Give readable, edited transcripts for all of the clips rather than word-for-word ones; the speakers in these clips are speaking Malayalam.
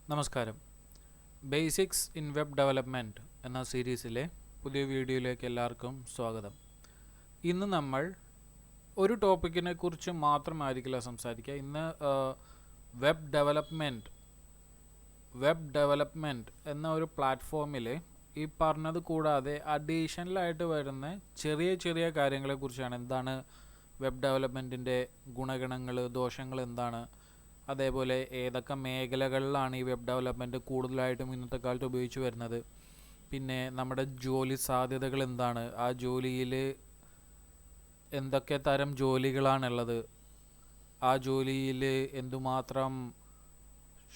നമസ്കാരം. ബേസിക്സ് ഇൻ വെബ് ഡെവലപ്മെൻറ്റ് എന്ന സീരീസിലെ പുതിയ വീഡിയോയിലേക്ക് എല്ലാവർക്കും സ്വാഗതം. ഇന്ന് നമ്മൾ ഒരു ടോപ്പിക്കിനെ കുറിച്ച് മാത്രമായിരിക്കില്ല സംസാരിക്കുക. ഇന്ന് വെബ് ഡെവലപ്മെൻറ്റ് എന്ന ഒരു പ്ലാറ്റ്ഫോമിൽ ഈ പറഞ്ഞത് കൂടാതെ അഡീഷണലായിട്ട് വരുന്ന ചെറിയ ചെറിയ കാര്യങ്ങളെക്കുറിച്ചാണ്. എന്താണ് വെബ് ഡെവലപ്മെൻറ്റിൻ്റെ ഗുണഗണങ്ങൾ, ദോഷങ്ങൾ എന്താണ്, അതേപോലെ ഏതൊക്കെ മേഖലകളിലാണ് ഈ വെബ് ഡെവലപ്മെൻറ്റ് കൂടുതലായിട്ടും ഇന്നത്തെ കാലത്ത് ഉപയോഗിച്ച് വരുന്നത്, പിന്നെ നമ്മുടെ ജോലി സാധ്യതകൾ എന്താണ്, ആ ജോലിയിൽ എന്തൊക്കെ തരം ജോലികളാണുള്ളത്, ആ ജോലിയിൽ എന്തുമാത്രം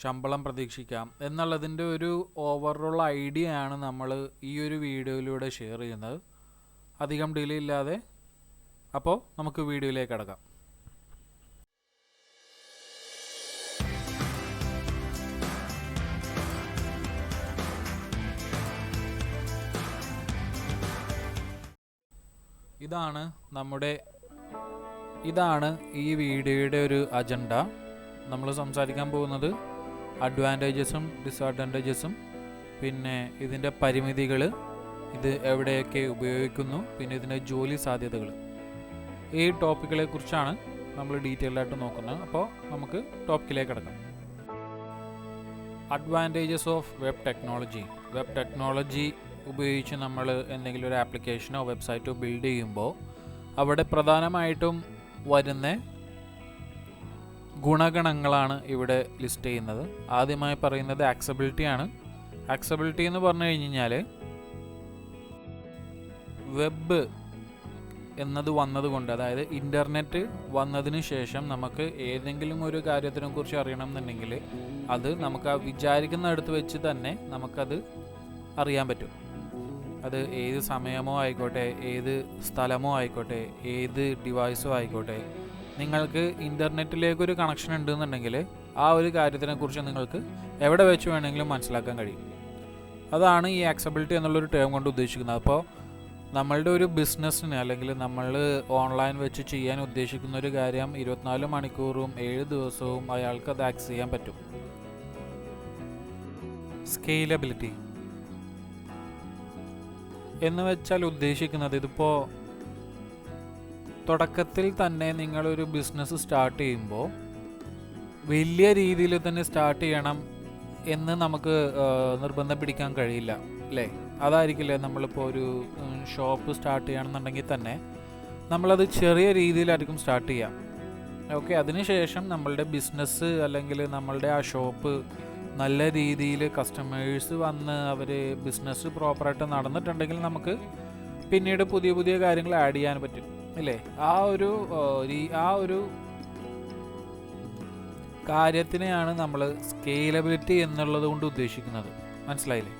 ശമ്പളം പ്രതീക്ഷിക്കാം എന്നുള്ളതിൻ്റെ ഒരു ഓവറോൾ ഐഡിയ ആണ് നമ്മൾ ഈ ഒരു വീഡിയോയിലൂടെ ഷെയർ ചെയ്യുന്നത്. അധികം ഡിലേ ഇല്ലാതെ അപ്പോൾ നമുക്ക് വീഡിയോയിലേക്ക് കടക്കാം. ഇതാണ് ഈ വീഡിയോയുടെ ഒരു അജണ്ട. നമ്മൾ സംസാരിക്കാൻ പോകുന്നത് അഡ്വാൻറ്റേജസും ഡിസഡ്വാൻറ്റേജസും, പിന്നെ ഇതിൻ്റെ പരിമിതികൾ, ഇത് എവിടെയൊക്കെ ഉപയോഗിക്കുന്നു, പിന്നെ ഇതിൻ്റെ ജോലി സാധ്യതകൾ, ഈ ടോപ്പിക്കുകളെ കുറിച്ചാണ് നമ്മൾ ഡീറ്റെയിൽഡായിട്ട് നോക്കുന്നത്. അപ്പോൾ നമുക്ക് ടോപ്പിക്കിലേക്ക് കിടക്കാം. അഡ്വാൻറ്റേജസ് ഓഫ് വെബ് ടെക്നോളജി ഉപയോഗിച്ച് നമ്മൾ എന്തെങ്കിലും ഒരു ആപ്ലിക്കേഷനോ വെബ്സൈറ്റോ ബിൽഡ് ചെയ്യുമ്പോൾ അവിടെ പ്രധാനമായിട്ടും വരുന്ന ഗുണഗണങ്ങളാണ് ഇവിടെ ലിസ്റ്റ് ചെയ്യുന്നത്. ആദ്യമായി പറയുന്നത് ആക്സബിലിറ്റിയാണ്. ആക്സബിലിറ്റി എന്ന് പറഞ്ഞു കഴിഞ്ഞാൽ വെബ് എന്നത് വന്നതുകൊണ്ട്, അതായത് ഇൻ്റർനെറ്റ് വന്നതിന് ശേഷം നമുക്ക് ഏതെങ്കിലും ഒരു കാര്യത്തിനെ കുറിച്ച് അറിയണം എന്നുണ്ടെങ്കിൽ അത് നമുക്ക് ആ വിചാരിക്കുന്നിടത്ത് വെച്ച് തന്നെ നമുക്കത് അറിയാൻ പറ്റും. അത് ഏത് സമയമോ ആയിക്കോട്ടെ, ഏത് സ്ഥലമോ ആയിക്കോട്ടെ, ഏത് ഡിവൈസോ ആയിക്കോട്ടെ, നിങ്ങൾക്ക് ഇൻ്റർനെറ്റിലേക്കൊരു കണക്ഷൻ ഉണ്ടെന്നുണ്ടെങ്കിൽ ആ ഒരു കാര്യത്തിനെക്കുറിച്ച് നിങ്ങൾക്ക് എവിടെ വെച്ച് വേണമെങ്കിലും മനസ്സിലാക്കാൻ കഴിയും. അതാണ് ഈ ആക്സബിലിറ്റി എന്നുള്ളൊരു ടേം കൊണ്ട് ഉദ്ദേശിക്കുന്നത്. അപ്പോൾ നമ്മളുടെ ഒരു ബിസിനസ്സിന്, അല്ലെങ്കിൽ നമ്മൾ ഓൺലൈൻ വെച്ച് ചെയ്യാൻ ഉദ്ദേശിക്കുന്ന ഒരു കാര്യം 24 മണിക്കൂറും 7 ദിവസവും അയാൾക്ക് അത് ആക്സസ് ചെയ്യാൻ പറ്റും. സ്കെയിലബിലിറ്റി എന്ന് വെച്ചാൽ ഉദ്ദേശിക്കുന്നത്, ഇതിപ്പോൾ തുടക്കത്തിൽ തന്നെ നിങ്ങളൊരു ബിസിനസ് സ്റ്റാർട്ട് ചെയ്യുമ്പോൾ വലിയ രീതിയിൽ തന്നെ സ്റ്റാർട്ട് ചെയ്യണം എന്ന് നമുക്ക് നിർബന്ധം പിടിക്കാൻ കഴിയില്ല, അല്ലേ? അതായിരിക്കില്ലേ, നമ്മളിപ്പോൾ ഒരു ഷോപ്പ് സ്റ്റാർട്ട് ചെയ്യണമെന്നുണ്ടെങ്കിൽ തന്നെ നമ്മളത് ചെറിയ രീതിയിലായിരിക്കും സ്റ്റാർട്ട് ചെയ്യാം. ഓക്കെ, അതിനുശേഷം നമ്മളുടെ ബിസിനസ് അല്ലെങ്കിൽ നമ്മളുടെ ആ ഷോപ്പ് നല്ല രീതിയിൽ കസ്റ്റമേഴ്സ് വന്ന് അവർ ബിസിനസ് പ്രോപ്പറായിട്ട് നടന്നിട്ടുണ്ടെങ്കിൽ നമുക്ക് പിന്നീട് പുതിയ പുതിയ കാര്യങ്ങൾ ആഡ് ചെയ്യാൻ പറ്റും, അല്ലേ? ആ ഒരു കാര്യത്തിനെയാണ് നമ്മൾ സ്കെയിലബിലിറ്റി എന്നുള്ളത് കൊണ്ട് ഉദ്ദേശിക്കുന്നത്. മനസ്സിലായില്ലേ?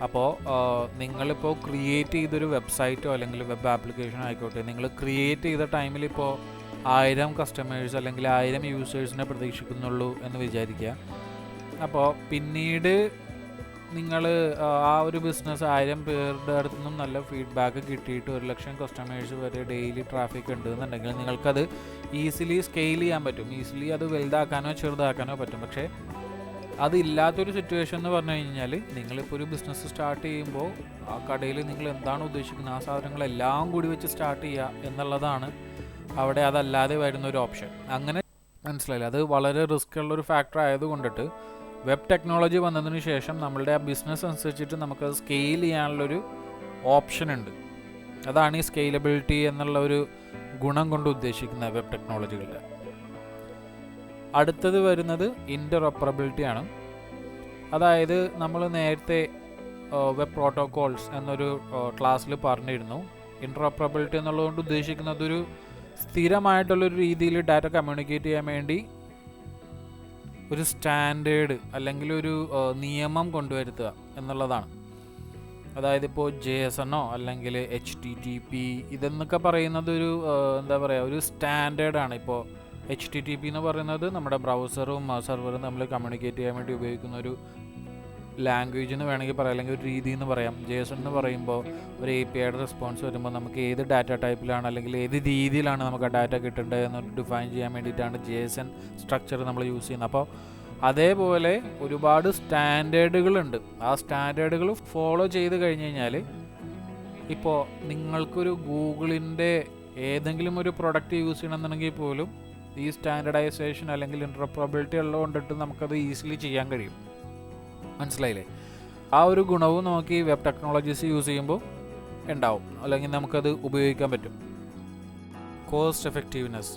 അപ്പോൾ നിങ്ങളിപ്പോൾ ക്രിയേറ്റ് ചെയ്തൊരു വെബ്സൈറ്റോ അല്ലെങ്കിൽ വെബ് ആപ്ലിക്കേഷനോ ആയിക്കോട്ടെ, നിങ്ങൾ ക്രിയേറ്റ് ചെയ്ത ടൈമിൽ ഇപ്പോൾ 1000 കസ്റ്റമേഴ്സ് അല്ലെങ്കിൽ 1000 യൂസേഴ്സിനെ പ്രതീക്ഷിക്കുന്നുള്ളൂ എന്ന് വിചാരിക്കുക. അപ്പോൾ പിന്നീട് നിങ്ങൾ ആ ഒരു ബിസിനസ് 1000 പേരുടെ അടുത്തു നിന്നും നല്ല ഫീഡ്ബാക്ക് കിട്ടിയിട്ട് 1,00,000 കസ്റ്റമേഴ്സ് വരെ ഡെയിലി ട്രാഫിക് ഉണ്ടെന്നുണ്ടെങ്കിൽ നിങ്ങൾക്കത് ഈസിലി സ്കെയിൽ ചെയ്യാൻ പറ്റും. ഈസിലി അത് വലുതാക്കാനോ ചെറുതാക്കാനോ പറ്റും. പക്ഷേ അതില്ലാത്തൊരു സിറ്റുവേഷൻ എന്ന് പറഞ്ഞു കഴിഞ്ഞാൽ, നിങ്ങളിപ്പോൾ ഒരു ബിസിനസ് സ്റ്റാർട്ട് ചെയ്യുമ്പോൾ ആ കടയിൽ നിങ്ങൾ എന്താണ് ഉദ്ദേശിക്കുന്നത്, ആ സാധനങ്ങളെല്ലാം കൂടി വെച്ച് സ്റ്റാർട്ട് ചെയ്യുക എന്നുള്ളതാണ് അവിടെ. അതല്ലാതെ വരുന്നൊരു ഓപ്ഷൻ. അങ്ങനെ മനസ്സിലായില്ല, അത് വളരെ റിസ്ക് ഉള്ളൊരു ഫാക്ടർ ആയതുകൊണ്ടിട്ട് വെബ് ടെക്നോളജി വന്നതിന് ശേഷം നമ്മളുടെ ആ ബിസിനസ് അനുസരിച്ചിട്ട് നമുക്കത് സ്കെയിൽ ചെയ്യാനുള്ളൊരു ഓപ്ഷൻ ഉണ്ട്. അതാണ് ഈ സ്കെയിലബിലിറ്റി എന്നുള്ള ഒരു ഗുണം കൊണ്ട് ഉദ്ദേശിക്കുന്നത് വെബ് ടെക്നോളജികളുടെ. അടുത്തത് വരുന്നത് ഇൻ്റർഓപ്പറബിലിറ്റി ആണ്. അതായത് നമ്മൾ നേരത്തെ വെബ് പ്രോട്ടോകോൾസ് എന്നൊരു ക്ലാസ്സിൽ പറഞ്ഞിരുന്നു. ഇൻ്റർഓപ്പറബിലിറ്റി എന്നുള്ളതുകൊണ്ട് ഉദ്ദേശിക്കുന്നത് ഒരു സ്ഥിരമായിട്ടുള്ളൊരു രീതിയിൽ ഡാറ്റ കമ്മ്യൂണിക്കേറ്റ് ചെയ്യാൻ വേണ്ടി ഒരു സ്റ്റാൻഡേർഡ് അല്ലെങ്കിൽ ഒരു നിയമം കൊണ്ടുവരുത്തുക എന്നുള്ളതാണ്. അതായത് ഇപ്പോൾ JSON അല്ലെങ്കിൽ HTTP ഇതെന്നൊക്കെ പറയുന്നത് ഒരു എന്താ പറയുക, ഒരു സ്റ്റാൻഡേർഡാണ്. ഇപ്പോൾ HTTP എന്ന് പറയുന്നത് നമ്മുടെ ബ്രൗസറും സെർവറും നമ്മൾ കമ്മ്യൂണിക്കേറ്റ് ചെയ്യാൻ വേണ്ടി ഉപയോഗിക്കുന്ന ഒരു ലാംഗ്വേജ് എന്ന് വേണമെങ്കിൽ പറയാം, അല്ലെങ്കിൽ ഒരു രീതി എന്ന് പറയാം. JSON എന്ന് പറയുമ്പോൾ ഒരു APIയുടെ റെസ്പോൺസ് വരുമ്പോൾ നമുക്ക് ഏത് ഡാറ്റ ടൈപ്പിലാണ് അല്ലെങ്കിൽ ഏത് രീതിയിലാണ് നമുക്ക് ആ ഡാറ്റ കിട്ടേണ്ടത് എന്ന് ഡിഫൈൻ ചെയ്യാൻ വേണ്ടിയിട്ടാണ് JSON സ്ട്രക്ചർ നമ്മൾ യൂസ് ചെയ്യുന്നത്. അപ്പോൾ അതേപോലെ ഒരുപാട് സ്റ്റാൻഡേർഡുകളുണ്ട്. ആ സ്റ്റാൻഡേർഡുകൾ ഫോളോ ചെയ്ത് കഴിഞ്ഞ് കഴിഞ്ഞാൽ ഇപ്പോൾ നിങ്ങൾക്കൊരു ഗൂഗിളിൻ്റെ ഏതെങ്കിലും ഒരു പ്രൊഡക്റ്റ് യൂസ് ചെയ്യണമെന്നുണ്ടെങ്കിൽ പോലും ഈ സ്റ്റാൻഡർഡൈസേഷൻ അല്ലെങ്കിൽ ഇൻറ്റർപ്രബിലിറ്റി ഉള്ളത് കൊണ്ടിട്ട് നമുക്കത് ഈസിലി ചെയ്യാൻ കഴിയും. മനസ്സിലായില്ലേ? ആ ഒരു ഗുണവും നമുക്ക് ഈ വെബ് ടെക്നോളജീസ് യൂസ് ചെയ്യുമ്പോൾ ഉണ്ടാവും, അല്ലെങ്കിൽ നമുക്കത് ഉപയോഗിക്കാൻ പറ്റും. കോസ്റ്റ് എഫക്റ്റീവ്നെസ്,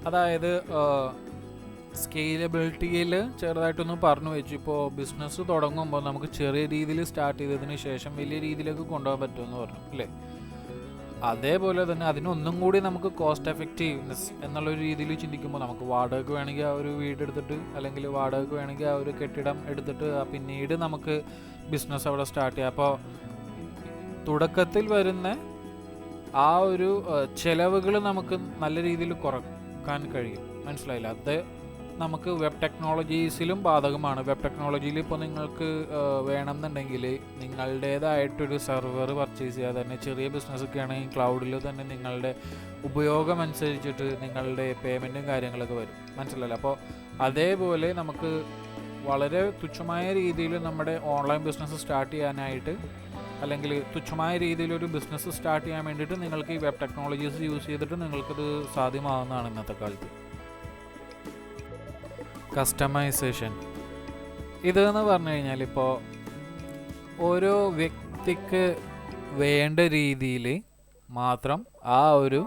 അതായത് സ്കെയിലബിലിറ്റിയിൽ ചെറുതായിട്ടൊന്ന് പറഞ്ഞു വെച്ചു. ഇപ്പോൾ ബിസിനസ് തുടങ്ങുമ്പോൾ നമുക്ക് ചെറിയ രീതിയിൽ സ്റ്റാർട്ട് ചെയ്തതിന് ശേഷം വലിയ രീതിയിലേക്ക് കൊണ്ടുപോകാൻ പറ്റുമെന്ന് പറഞ്ഞു അല്ലേ? അതേപോലെ തന്നെ അതിനൊന്നും കൂടി നമുക്ക് കോസ്റ്റ് എഫക്റ്റീവ്നെസ് എന്നുള്ളൊരു രീതിയിൽ ചിന്തിക്കുമ്പോൾ നമുക്ക് വാടകയ്ക്ക് വേണമെങ്കിൽ ആ ഒരു വീടെടുത്തിട്ട്, അല്ലെങ്കിൽ വാടകയ്ക്ക് വേണമെങ്കിൽ ആ ഒരു കെട്ടിടം എടുത്തിട്ട് പിന്നീട് നമുക്ക് ബിസിനസ് അവിടെ സ്റ്റാർട്ട് ചെയ്യാം. അപ്പോൾ തുടക്കത്തിൽ വരുന്ന ആ ഒരു ചിലവുകൾ നമുക്ക് നല്ല രീതിയിൽ കുറക്കാൻ കഴിയും. മനസ്സിലായില്ല? അത് നമുക്ക് വെബ് ടെക്നോളജീസിലും ബാധകമാണ്. വെബ് ടെക്നോളജിയിൽ ഇപ്പോൾ നിങ്ങൾക്ക് വേണമെന്നുണ്ടെങ്കിൽ നിങ്ങളുടേതായിട്ടൊരു സെർവർ പർച്ചേസ് ചെയ്യാതെ തന്നെ, ചെറിയ ബിസിനസ്സൊക്കെ ആണെങ്കിൽ ക്ലൗഡിൽ തന്നെ നിങ്ങളുടെ ഉപയോഗം അനുസരിച്ചിട്ട് നിങ്ങളുടെ പേയ്മെൻറ്റും കാര്യങ്ങളൊക്കെ വരും. മനസ്സിലായില്ല? അപ്പോൾ അതേപോലെ നമുക്ക് വളരെ തുച്ഛമായ രീതിയിൽ നമ്മുടെ ഓൺലൈൻ ബിസിനസ് സ്റ്റാർട്ട് ചെയ്യാനായിട്ട്, അല്ലെങ്കിൽ തുച്ഛമായ രീതിയിലൊരു ബിസിനസ് സ്റ്റാർട്ട് ചെയ്യാൻ വേണ്ടിയിട്ട് നിങ്ങൾക്ക് ഈ വെബ് ടെക്നോളജീസ് യൂസ് ചെയ്തിട്ട് നിങ്ങൾക്കത് സാധ്യമാകുന്നതാണ് ഇന്നത്തെ കാലത്ത്. കസ്റ്റമൈസേഷൻ, ഇതെന്ന് പറഞ്ഞു കഴിഞ്ഞാൽ ഇപ്പോൾ ഓരോ വ്യക്തിക്ക് വേണ്ട രീതിയിൽ മാത്രം ആ ഒരു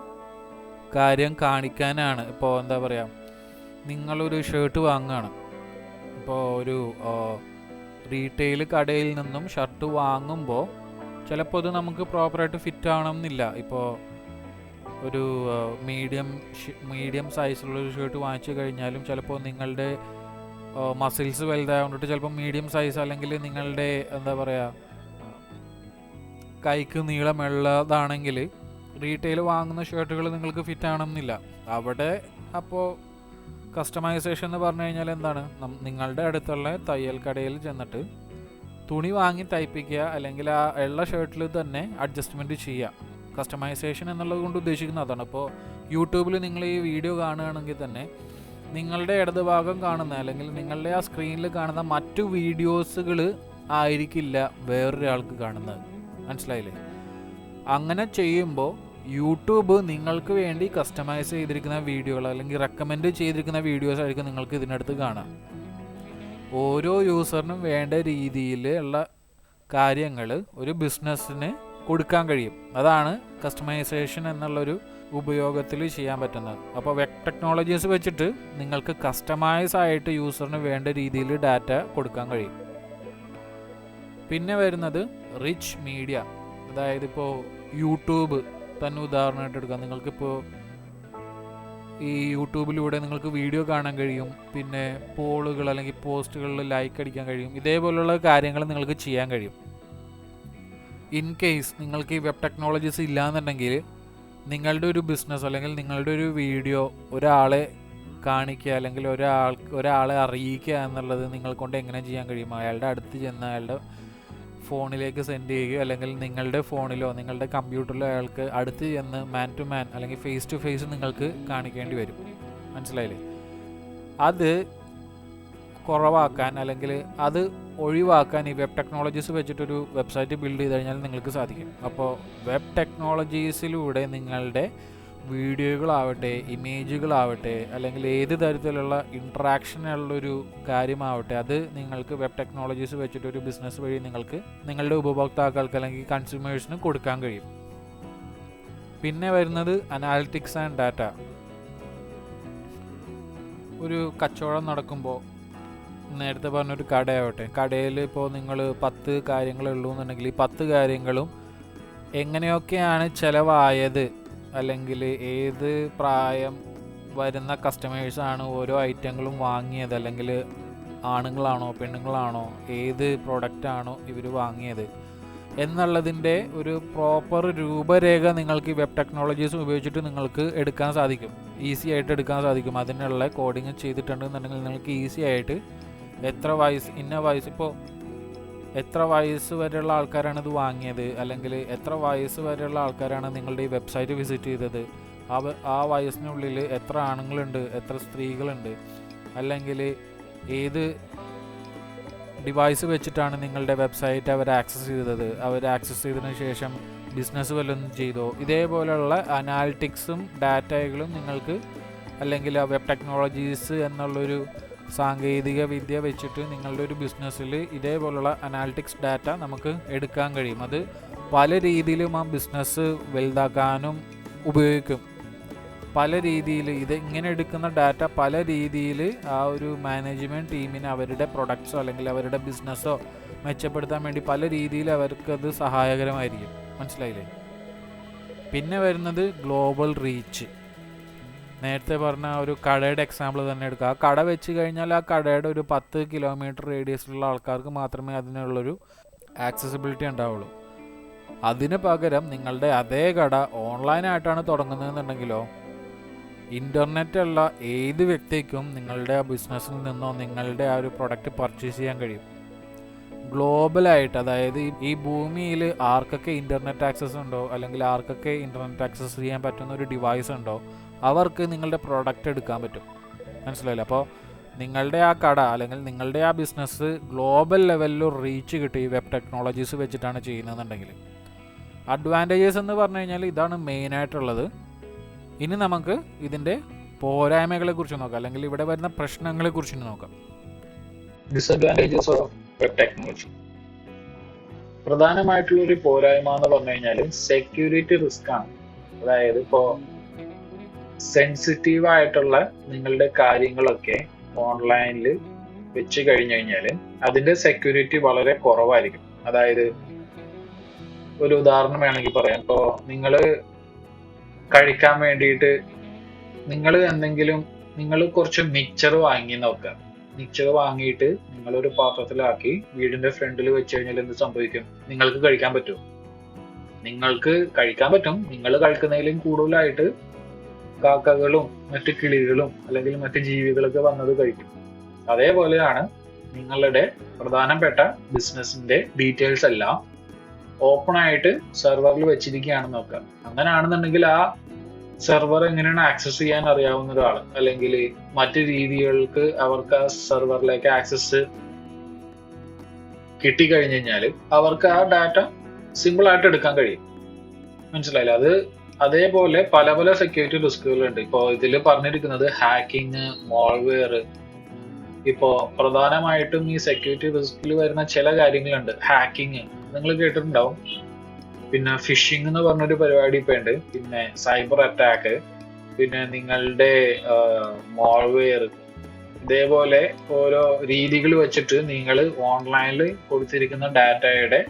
കാര്യം കാണിക്കാനാണ്. ഇപ്പോൾ എന്താ പറയുക, നിങ്ങളൊരു ഷർട്ട് വാങ്ങുകയാണ്. ഇപ്പോൾ ഒരു റീറ്റെയിൽ കടയിൽ നിന്നും ഷർട്ട് വാങ്ങുമ്പോൾ ചിലപ്പോൾ അത് നമുക്ക് പ്രോപ്പറായിട്ട് ഫിറ്റ് ആവണമെന്നില്ല. ഇപ്പോൾ ഒരു മീഡിയം സൈസിലുള്ളൊരു ഷർട്ട് വാങ്ങിച്ചു കഴിഞ്ഞാലും ചിലപ്പോൾ നിങ്ങളുടെ മസിൽസ് വലുതായതുകൊണ്ടിട്ട് ചിലപ്പോൾ മീഡിയം സൈസ്, അല്ലെങ്കിൽ നിങ്ങളുടെ എന്താ പറയുക കൈക്ക് നീളമുള്ളതാണെങ്കിൽ റീറ്റെയിൽ വാങ്ങുന്ന ഷർട്ടുകൾ നിങ്ങൾക്ക് ഫിറ്റ് ആവണമെന്നില്ല. അവിടെ അപ്പോൾ കസ്റ്റമൈസേഷൻ എന്ന് പറഞ്ഞു കഴിഞ്ഞാൽ എന്താണ്, നിങ്ങളുടെ അടുത്തുള്ള തയ്യൽ കടയിൽ ചെന്നിട്ട് തുണി വാങ്ങി തയ്പ്പിക്കുക, അല്ലെങ്കിൽ ആ ഉള്ള ഷർട്ടിൽ തന്നെ അഡ്ജസ്റ്റ്മെൻറ്റ് ചെയ്യുക. കസ്റ്റമൈസേഷൻ എന്നുള്ളത് കൊണ്ട് ഉദ്ദേശിക്കുന്നത് അതാണ്. ഇപ്പോൾ യൂട്യൂബിൽ നിങ്ങൾ ഈ വീഡിയോ കാണുകയാണെങ്കിൽ തന്നെ നിങ്ങളുടെ ഇടത് ഭാഗം കാണുന്ന, അല്ലെങ്കിൽ നിങ്ങളുടെ ആ സ്ക്രീനിൽ കാണുന്ന മറ്റു വീഡിയോസുകൾ ആയിരിക്കില്ല വേറൊരാൾക്ക് കാണുന്നത്. മനസ്സിലായില്ലേ? അങ്ങനെ ചെയ്യുമ്പോൾ യൂട്യൂബ് നിങ്ങൾക്ക് വേണ്ടി കസ്റ്റമൈസ് ചെയ്തിരിക്കുന്ന വീഡിയോകൾ, അല്ലെങ്കിൽ റെക്കമെൻഡ് ചെയ്തിരിക്കുന്ന വീഡിയോസ് ആയിരിക്കും നിങ്ങൾക്ക് ഇതിനടുത്ത് കാണാം. ഓരോ യൂസറിനും വേണ്ട രീതിയിലുള്ള കാര്യങ്ങൾ ഒരു ബിസിനസ്സിന് കൊടുക്കാൻ കഴിയും. അതാണ് കസ്റ്റമൈസേഷൻ എന്നുള്ളൊരു ഉപയോഗത്തിൽ ചെയ്യാൻ പറ്റുന്നത്. അപ്പോൾ വെബ് ടെക്നോളജീസ് വെച്ചിട്ട് നിങ്ങൾക്ക് കസ്റ്റമൈസ് ആയിട്ട് യൂസറിന് വേണ്ട രീതിയിൽ ഡാറ്റ കൊടുക്കാൻ കഴിയും. പിന്നെ വരുന്നത് റിച്ച് മീഡിയ, അതായത് ഇപ്പോൾ യൂട്യൂബ് തന്നെ ഉദാഹരണമായിട്ട് എടുക്കാം. നിങ്ങൾക്കിപ്പോൾ ഈ യൂട്യൂബിലൂടെ നിങ്ങൾക്ക് വീഡിയോ കാണാൻ കഴിയും, പിന്നെ പോളുകൾ അല്ലെങ്കിൽ പോസ്റ്റുകളിൽ ലൈക്ക് അടിക്കാൻ കഴിയും. ഇതേപോലുള്ള കാര്യങ്ങൾ നിങ്ങൾക്ക് ചെയ്യാൻ കഴിയും. ഇൻ കേസ് നിങ്ങൾക്ക് ഈ വെബ് ടെക്നോളജീസ് ഇല്ലയെന്നുണ്ടെങ്കിൽ നിങ്ങളുടെ ഒരു ബിസിനസ് അല്ലെങ്കിൽ നിങ്ങളുടെ ഒരു വീഡിയോ ഒരാളെ കാണിക്കുക, അല്ലെങ്കിൽ ഒരാളെ അറിയിക്കുക എന്നുള്ളത് നിങ്ങൾ കൊണ്ട് എങ്ങനെ ചെയ്യാൻ കഴിയും? അയാളുടെ അടുത്ത് ചെന്ന് അയാളുടെ ഫോണിലേക്ക് സെൻഡ് ചെയ്യുകയോ, അല്ലെങ്കിൽ നിങ്ങളുടെ ഫോണിലോ നിങ്ങളുടെ കമ്പ്യൂട്ടറിലോ അയാൾക്ക് അടുത്ത് ചെന്ന് മാൻ ടു മാൻ അല്ലെങ്കിൽ ഫേസ് ടു ഫേസ് നിങ്ങൾക്ക് കാണിക്കേണ്ടി വരും. മനസ്സിലായില്ലേ? അത് കുറവാക്കാൻ, അല്ലെങ്കിൽ അത് ഒഴിവാക്കാൻ ഈ വെബ് ടെക്നോളജീസ് വെച്ചിട്ടൊരു വെബ്സൈറ്റ് ബിൽഡ് ചെയ്ത് കഴിഞ്ഞാൽ നിങ്ങൾക്ക് സാധിക്കും. അപ്പോൾ വെബ് ടെക്നോളജീസിലൂടെ നിങ്ങളുടെ വീഡിയോകളാവട്ടെ, ഇമേജുകളാവട്ടെ, അല്ലെങ്കിൽ ഏത് തരത്തിലുള്ള ഇൻട്രാക്ഷനുള്ളൊരു കാര്യമാവട്ടെ, അത് നിങ്ങൾക്ക് വെബ് ടെക്നോളജീസ് വെച്ചിട്ടൊരു ബിസിനസ് വഴി നിങ്ങൾക്ക് നിങ്ങളുടെ ഉപഭോക്താക്കൾക്ക് അല്ലെങ്കിൽ കൺസ്യൂമേഴ്സിന് കൊടുക്കാൻ കഴിയും. പിന്നെ വരുന്നത് അനാലിറ്റിക്സ് ആൻഡ് ഡാറ്റ. ഒരു കച്ചവടം നടക്കുമ്പോൾ, നേരത്തെ പറഞ്ഞൊരു കടയാവട്ടെ, കടയിൽ ഇപ്പോൾ നിങ്ങൾ 10 കാര്യങ്ങളുള്ളൂ എന്നുണ്ടെങ്കിൽ ഈ 10 കാര്യങ്ങളും എങ്ങനെയൊക്കെയാണ് ചിലവായത്, അല്ലെങ്കിൽ ഏത് പ്രായം വരുന്ന കസ്റ്റമേഴ്സാണ് ഓരോ ഐറ്റങ്ങളും വാങ്ങിയത്, അല്ലെങ്കിൽ ആണുങ്ങളാണോ പെണ്ണുങ്ങളാണോ, ഏത് പ്രൊഡക്റ്റാണോ ഇവർ വാങ്ങിയത് എന്നുള്ളതിൻ്റെ ഒരു പ്രോപ്പർ രൂപരേഖ നിങ്ങൾക്ക് ഈ വെബ് ടെക്നോളജീസ് ഉപയോഗിച്ചിട്ട് നിങ്ങൾക്ക് എടുക്കാൻ സാധിക്കും. ഈസി ആയിട്ട് എടുക്കാൻ സാധിക്കും. അതിനുള്ള കോഡിങ് ചെയ്തിട്ടുണ്ടെന്നുണ്ടെങ്കിൽ നിങ്ങൾക്ക് ഈസി ആയിട്ട് എത്ര വയസ്സ്, ഇന്ന വയസ്സ്, ഇപ്പോൾ എത്ര വയസ്സ് വരെയുള്ള ആൾക്കാരാണ് ഇത് വാങ്ങിയത്, അല്ലെങ്കിൽ എത്ര വയസ്സ് വരെയുള്ള ആൾക്കാരാണ് നിങ്ങളുടെ ഈ വെബ്സൈറ്റ് വിസിറ്റ് ചെയ്തത്, ആ വയസ്സിനുള്ളിൽ എത്ര ആണുങ്ങളുണ്ട്, എത്ര സ്ത്രീകളുണ്ട്, അല്ലെങ്കിൽ ഏത് ഡിവൈസ് വെച്ചിട്ടാണ് നിങ്ങളുടെ വെബ്സൈറ്റ് അവർ ആക്സസ് ചെയ്തത്, അവർ ആക്സസ് ചെയ്തതിന് ശേഷം ബിസിനസ് വല്ലതും ചെയ്തോ, ഇതേപോലെയുള്ള അനാലിറ്റിക്സും ഡാറ്റകളും നിങ്ങൾക്ക്, അല്ലെങ്കിൽ വെബ് ടെക്നോളജീസ് എന്നുള്ളൊരു സാങ്കേതിക വിദ്യ വെച്ചിട്ട് നിങ്ങളുടെ ഒരു ബിസിനസ്സിൽ ഇതേപോലുള്ള അനാലിറ്റിക്സ് ഡാറ്റ നമുക്ക് എടുക്കാൻ കഴിയും. അത് പല രീതിയിലും ആ ബിസിനസ് വലുതാക്കാനും ഉപയോഗിക്കും. പല രീതിയിൽ ഇങ്ങനെ എടുക്കുന്ന ഡാറ്റ പല രീതിയിൽ ആ ഒരു മാനേജ്മെൻറ്റ് ടീമിന് അവരുടെ പ്രൊഡക്ട്സോ അല്ലെങ്കിൽ അവരുടെ ബിസിനസ്സോ മെച്ചപ്പെടുത്താൻ വേണ്ടി പല രീതിയിൽ അവർക്കത് സഹായകരമായിരിക്കും. മനസ്സിലായില്ലേ? പിന്നെ വരുന്നത് ഗ്ലോബൽ റീച്ച്. നേരത്തെ പറഞ്ഞ ഒരു കടയുടെ എക്സാമ്പിൾ തന്നെ എടുക്കുക. ആ കട വെച്ച് കഴിഞ്ഞാൽ ആ കടയുടെ ഒരു 10 കിലോമീറ്റർ റേഡിയസിലുള്ള ആൾക്കാർക്ക് മാത്രമേ അതിനുള്ളൊരു ആക്സസിബിലിറ്റി ഉണ്ടാവുള്ളൂ. അതിന് പകരം നിങ്ങളുടെ അതേ കട ഓൺലൈനായിട്ടാണ് തുടങ്ങുന്നതെന്നുണ്ടെങ്കിലോ, ഇൻ്റർനെറ്റ് ഉള്ള ഏത് വ്യക്തിക്കും നിങ്ങളുടെ ആ ബിസിനസ്സിൽ നിന്നോ നിങ്ങളുടെ ആ ഒരു പ്രൊഡക്റ്റ് പർച്ചേസ് ചെയ്യാൻ കഴിയും. ഗ്ലോബലായിട്ട്, അതായത് ഈ ഭൂമിയിൽ ആർക്കൊക്കെ ഇൻ്റർനെറ്റ് ആക്സസ് ഉണ്ടോ അല്ലെങ്കിൽ ആർക്കൊക്കെ ഇൻ്റർനെറ്റ് ആക്സസ് ചെയ്യാൻ പറ്റുന്ന ഒരു ഡിവൈസ് ഉണ്ടോ അവർക്ക് നിങ്ങളുടെ പ്രോഡക്റ്റ് എടുക്കാൻ പറ്റും. മനസ്സിലായില്ല? അപ്പോൾ നിങ്ങളുടെ ആ കട അല്ലെങ്കിൽ നിങ്ങളുടെ ആ ബിസിനസ് ഗ്ലോബൽ ലെവലിൽ റീച്ച് കിട്ടി വെബ് ടെക്നോളജീസ് വെച്ചിട്ടാണ് ചെയ്യുന്നതെന്നുണ്ടെങ്കിൽ. അഡ്വാൻറ്റേജസ് എന്ന് പറഞ്ഞു കഴിഞ്ഞാൽ ഇതാണ് മെയിനായിട്ടുള്ളത്. ഇനി നമുക്ക് ഇതിൻ്റെ പോരായ്മകളെ കുറിച്ച് നോക്കാം, അല്ലെങ്കിൽ ഇവിടെ വരുന്ന പ്രശ്നങ്ങളെ കുറിച്ച് നോക്കാം. Disadvantages of web technology. പ്രധാനമായിട്ടുള്ള ഒരു പോരായ്മ എന്ന് പറഞ്ഞു കഴിഞ്ഞാൽ സെക്യൂരിറ്റി റിസ്ക് ആണ്. അതായത് ഇപ്പോൾ സെൻസിറ്റീവ് ആയിട്ടുള്ള നിങ്ങളുടെ കാര്യങ്ങളൊക്കെ ഓൺലൈനിൽ വെച്ച് കഴിഞ്ഞു കഴിഞ്ഞാൽ അതിന്റെ സെക്യൂരിറ്റി വളരെ കുറവായിരിക്കും. അതായത് ഒരു ഉദാഹരണം വേണമെങ്കിൽ പറയാം. ഇപ്പോൾ നിങ്ങൾ കഴിക്കാൻ വേണ്ടിയിട്ട് നിങ്ങൾ കുറച്ച് മിക്സർ വാങ്ങി നോക്കുക. മിക്സർ വാങ്ങിയിട്ട് നിങ്ങളൊരു പാത്രത്തിലാക്കി വീടിന്റെ ഫ്രണ്ടിൽ വെച്ച് കഴിഞ്ഞാൽ എന്ത് സംഭവിക്കും? നിങ്ങൾക്ക് കഴിക്കാൻ പറ്റും. നിങ്ങൾക്ക് കഴിക്കാൻ പറ്റും. നിങ്ങൾ കഴിക്കുന്നതിലും കൂടുതലായിട്ട് കാക്കകളും മറ്റു കിളികളും അല്ലെങ്കിൽ മറ്റു ജീവികളൊക്കെ വന്നത് കഴിക്കും. അതേപോലെയാണ് നിങ്ങളുടെ പ്രധാനപ്പെട്ട ബിസിനസിന്റെ ഡീറ്റെയിൽസ് എല്ലാം ഓപ്പൺ ആയിട്ട് സെർവറിൽ വെച്ചിരിക്കുകയാണെന്ന് നോക്കുക. അങ്ങനെയാണെന്നുണ്ടെങ്കിൽ ആ സെർവർ എങ്ങനെയാണ് ആക്സസ് ചെയ്യാൻ അറിയാവുന്ന ഒരാൾ അല്ലെങ്കിൽ മറ്റു രീതികൾക്ക് അവർക്ക് ആ സെർവറിലേക്ക് ആക്സസ് കിട്ടിക്കഴിഞ്ഞു കഴിഞ്ഞാൽ അവർക്ക് ആ ഡാറ്റ സിമ്പിൾ ആയിട്ട് എടുക്കാൻ കഴിയും. മനസ്സിലായില്ല? അതേപോലെ പല പല സെക്യൂരിറ്റി റിസ്കുകളുണ്ട്. ഇപ്പോൾ ഇതിൽ പറഞ്ഞിരിക്കുന്നത് ഹാക്കിങ്, മാൾവെയർ. ഇപ്പോ പ്രധാനമായിട്ടും ഈ സെക്യൂരിറ്റി റിസ്കിൽ വരുന്ന ചില കാര്യങ്ങളുണ്ട്. ഹാക്കിങ് നിങ്ങൾ കേട്ടിട്ടുണ്ടാവും. പിന്നെ ഫിഷിംഗ് എന്ന് പറഞ്ഞൊരു പരിപാടി ഇപ്പൊ ഉണ്ട്. പിന്നെ സൈബർ അറ്റാക്ക്, പിന്നെ നിങ്ങളുടെ മാൾവെയർ. ഇതേപോലെ ഓരോ രീതികൾ വെച്ചിട്ട് നിങ്ങൾ ഓൺലൈനിൽ കൊടുത്തിരിക്കുന്ന ഡാറ്റയുടെ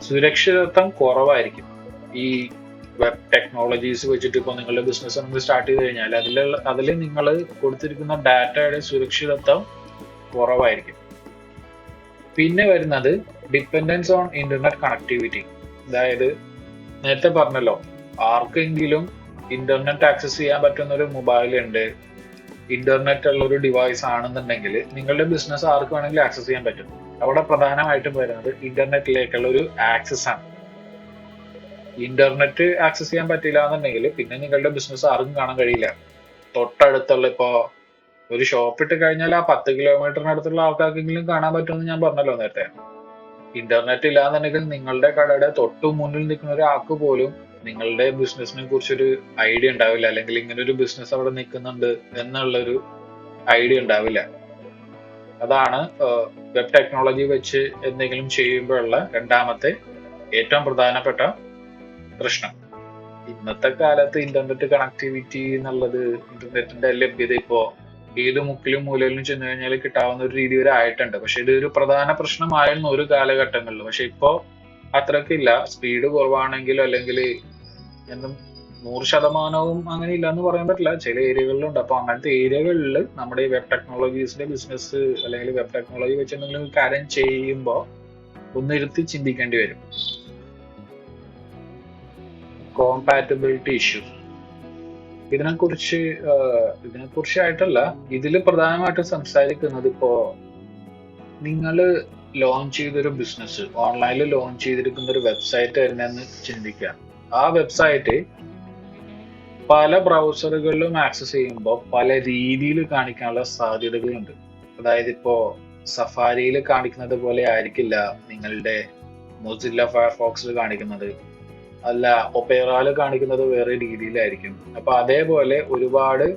സുരക്ഷിതത്വം കുറവായിരിക്കും. ഈ വെബ് ടെക്നോളജീസ് വെച്ചിട്ട് ഇപ്പോൾ നിങ്ങളുടെ ബിസിനസ് നമ്മൾ സ്റ്റാർട്ട് ചെയ്ത് കഴിഞ്ഞാൽ അതിൽ നിങ്ങൾ കൊടുത്തിരിക്കുന്ന ഡാറ്റയുടെ സുരക്ഷിതത്വം കുറവായിരിക്കും. പിന്നെ വരുന്നത് ഡിപ്പെൻഡൻസ് ഓൺ ഇന്റർനെറ്റ് കണക്ടിവിറ്റി. അതായത് നേരത്തെ പറഞ്ഞല്ലോ, ആർക്കെങ്കിലും ഇന്റർനെറ്റ് ആക്സസ് ചെയ്യാൻ പറ്റുന്ന ഒരു മൊബൈൽ ഉണ്ട്, ഇന്റർനെറ്റ് ഉള്ള ഒരു ഡിവൈസ് ആണെന്നുണ്ടെങ്കിൽ നിങ്ങളുടെ ബിസിനസ് ആർക്ക് വേണമെങ്കിലും ആക്സസ് ചെയ്യാൻ പറ്റും. അവിടെ പ്രധാനമായിട്ടും വരുന്നത് ഇന്റർനെറ്റിലേക്കുള്ള ഒരു ആക്സസ് ആണ്. ഇന്റർനെറ്റ് ആക്സസ് ചെയ്യാൻ പറ്റില്ല എന്നുണ്ടെങ്കിൽ പിന്നെ നിങ്ങളുടെ ബിസിനസ് ആർക്കും കാണാൻ കഴിയില്ല. തൊട്ടടുത്തുള്ള ഇപ്പോ ഒരു ഷോപ്പ് ഇട്ട് കഴിഞ്ഞാൽ ആ 10 കിലോമീറ്ററിനടുത്തുള്ള ആൾക്കാർക്കെങ്കിലും കാണാൻ പറ്റുമെന്ന് ഞാൻ പറഞ്ഞല്ലോ നേരത്തെ. ഇന്റർനെറ്റ് ഇല്ലാന്നുണ്ടെങ്കിൽ നിങ്ങളുടെ കടയുടെ തൊട്ടു മുന്നിൽ നിൽക്കുന്ന ഒരാൾക്ക് പോലും നിങ്ങളുടെ ബിസിനസിനെ കുറിച്ചൊരു ഐഡിയ ഉണ്ടാവില്ല, അല്ലെങ്കിൽ ഇങ്ങനെ ഒരു ബിസിനസ് അവിടെ നിൽക്കുന്നുണ്ട് എന്നുള്ളൊരു ഐഡിയ ഉണ്ടാവില്ല. അതാണ് വെബ് ടെക്നോളജി വെച്ച് എന്തെങ്കിലും ചെയ്യുമ്പോഴുള്ള രണ്ടാമത്തെ ഏറ്റവും പ്രധാനപ്പെട്ട പ്രശ്നം. ഇന്നത്തെ കാലത്ത് ഇന്റർനെറ്റ് കണക്ടിവിറ്റി എന്നുള്ളത്, ഇന്റർനെറ്റിന്റെ ലഭ്യത ഇപ്പോ ഏത് മുക്കിലും മൂലയിലും ചെന്ന് കഴിഞ്ഞാൽ കിട്ടാവുന്ന ഒരു രീതി വരെ ആയിട്ടുണ്ട്. പക്ഷെ ഇതൊരു പ്രധാന പ്രശ്നമായിരുന്നു ഒരു കാലഘട്ടങ്ങളിൽ. പക്ഷെ ഇപ്പോ അത്രക്കില്ല. സ്പീഡ് കുറവാണെങ്കിലും അല്ലെങ്കിൽ എന്തും 100% അങ്ങനെ ഇല്ല എന്ന് പറയാൻ പറ്റില്ല. ചില ഏരിയകളിലുണ്ട്. അപ്പൊ അങ്ങനത്തെ ഏരിയകളിൽ നമ്മുടെ ഈ വെബ് ടെക്നോളജീസിന്റെ ബിസിനസ് അല്ലെങ്കിൽ വെബ് ടെക്നോളജി വെച്ച് എന്തെങ്കിലും കാര്യം ചെയ്യുമ്പോൾ ഒന്നിരുത്തി ചിന്തിക്കേണ്ടി വരും. Compatibility issue. ഇതിനെക്കുറിച്ചായിട്ടല്ല, ഇതിൽ പ്രധാനമായിട്ടും സംസാരിക്കുന്നത് ഇപ്പോ നിങ്ങൾ ലോഞ്ച് ചെയ്തൊരു ബിസിനസ്, ഓൺലൈനിൽ ലോഞ്ച് ചെയ്തിരിക്കുന്ന ഒരു വെബ്സൈറ്റ് വരുന്നതെന്ന് ചിന്തിക്കുക. ആ വെബ്സൈറ്റ് പല ബ്രൗസറുകളിലും ആക്സസ് ചെയ്യുമ്പോൾ പല രീതിയിൽ കാണിക്കാനുള്ള സാധ്യതകളുണ്ട്. അതായത് ഇപ്പോ സഫാരിയിൽ കാണിക്കുന്നത് പോലെ ആയിരിക്കില്ല നിങ്ങളുടെ മൊസില്ല ഫയർഫോക്സിൽ കാണിക്കുന്നത്, അല്ല ഒപേറയിൽ കാണിക്കുന്നത് വേറെ രീതിയിലായിരിക്കും. അപ്പൊ അതേപോലെ ഒരുപാട്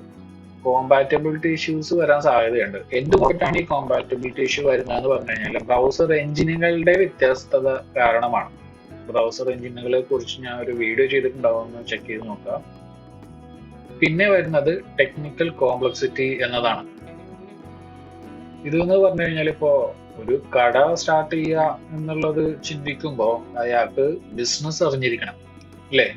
കോമ്പാറ്റബിലിറ്റി ഇഷ്യൂസ് വരാൻ സാധ്യതയുണ്ട്. എന്തുകൊണ്ടാണ് ഈ കോമ്പാറ്റബിലിറ്റി ഇഷ്യൂ വരുന്നതെന്ന് പറഞ്ഞു കഴിഞ്ഞാൽ ബ്രൗസർ എഞ്ചിനുകളുടെ വ്യത്യസ്തത കാരണമാണ്. ബ്രൗസർ എഞ്ചിനുകളെ കുറിച്ച് ഞാൻ ഒരു വീഡിയോ ചെയ്തിട്ടുണ്ടാവുമെന്ന് ചെക്ക് ചെയ്ത് നോക്കാം. പിന്നെ വരുന്നത് ടെക്നിക്കൽ കോംപ്ലക്സിറ്റി എന്നതാണ്. ഇതെന്ന് പറഞ്ഞു കഴിഞ്ഞാൽ ഇപ്പോ ഒരു കട സ്റ്റാർട്ട് ചെയ്യുക എന്നുള്ളത് ചിന്തിക്കുമ്പോൾ അയാൾക്ക് ബിസിനസ് അറിഞ്ഞിരിക്കണം, അല്ലേ?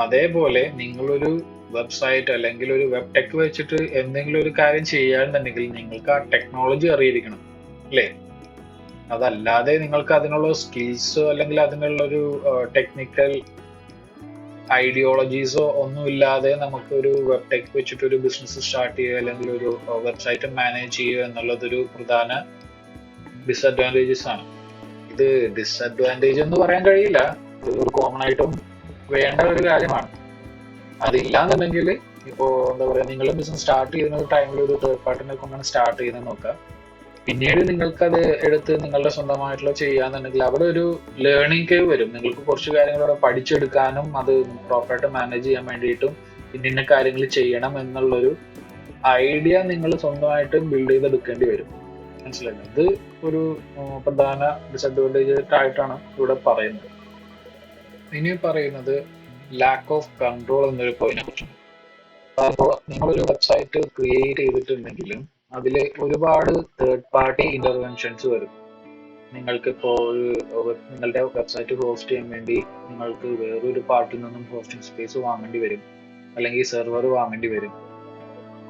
അതേപോലെ നിങ്ങളൊരു വെബ്സൈറ്റ് അല്ലെങ്കിൽ ഒരു വെബ് ടെക് വെച്ചിട്ട് എന്തെങ്കിലും ഒരു കാര്യം ചെയ്യാന്നുണ്ടെങ്കിൽ നിങ്ങൾക്ക് ആ ടെക്നോളജി അറിയിരിക്കണം, അല്ലേ? അതല്ലാതെ നിങ്ങൾക്ക് അതിനുള്ള സ്കിൽസോ അല്ലെങ്കിൽ അതിനുള്ള ഒരു ടെക്നിക്കൽ ഐഡിയോളജീസോ ഒന്നുമില്ലാതെ നമുക്ക് ഒരു വെബ് ടെക് വെച്ചിട്ട് ഒരു ബിസിനസ് സ്റ്റാർട്ട് ചെയ്യുക അല്ലെങ്കിൽ ഒരു വെബ്സൈറ്റ് മാനേജ് ചെയ്യുക എന്നുള്ളതൊരു പ്രധാന ഡിസഡ്വാൻറ്റേജസ് ആണ്. ഇത് ഡിസഡ്വാൻറ്റേജ് എന്ന് പറയാൻ കഴിയില്ല, ഇത് കോമൺ ആയിട്ടും വേണ്ട ഒരു കാര്യമാണ്. അതില്ലാന്നുണ്ടെങ്കിൽ ഇപ്പോ എന്താ പറയാ, നിങ്ങൾ ബിസിനസ് സ്റ്റാർട്ട് ചെയ്യുന്ന ഒരു ടൈമിൽ ഒരു തേർഡ് പാർട്ടിനെ കൊണ്ടാണ് സ്റ്റാർട്ട് ചെയ്യുന്നത് നോക്കാം. പിന്നീട് നിങ്ങൾക്കത് എടുത്ത് നിങ്ങളുടെ സ്വന്തമായിട്ടുള്ള ചെയ്യാന്നുണ്ടെങ്കിൽ അവിടെ ഒരു ലേണിംഗ് കേവ് വരും. നിങ്ങൾക്ക് കുറച്ച് കാര്യങ്ങൾ അവിടെ പഠിച്ചെടുക്കാനും അത് പ്രോപ്പറായിട്ട് മാനേജ് ചെയ്യാൻ വേണ്ടിയിട്ടും ഇന്ന കാര്യങ്ങൾ ചെയ്യണം എന്നുള്ളൊരു ഐഡിയ നിങ്ങൾ സ്വന്തമായിട്ട് ബിൽഡ് ചെയ്തെടുക്കേണ്ടി വരും. മനസ്സിലായി? ഇത് ഒരു പ്രധാന ഡിസഡ്വാൻറ്റേജ് ആയിട്ടാണ് ഇവിടെ പറയുന്നത്. ഇനി പറയുന്നത് ലാക്ക് ഓഫ് കൺട്രോൾ എന്നൊരു പോയിന്റിനെ കുറിച്ചാണ്. അപ്പോൾ നിങ്ങളൊരു വെബ്സൈറ്റ് ക്രിയേറ്റ് ചെയ്തിട്ടുണ്ടെങ്കിലും അതിൽ ഒരുപാട് തേർഡ് പാർട്ടി ഇന്റർവെൻഷൻസ് വരും. നിങ്ങൾക്ക് ഇപ്പോൾ നിങ്ങളുടെ വെബ്സൈറ്റ് ഹോസ്റ്റ് ചെയ്യാൻ വേണ്ടി നിങ്ങൾക്ക് വേറൊരു പാർട്ടിൽ നിന്നും ഹോസ്റ്റിംഗ് സ്പേസ് വാങ്ങേണ്ടി വരും, അല്ലെങ്കിൽ സെർവർ വാങ്ങേണ്ടി വരും.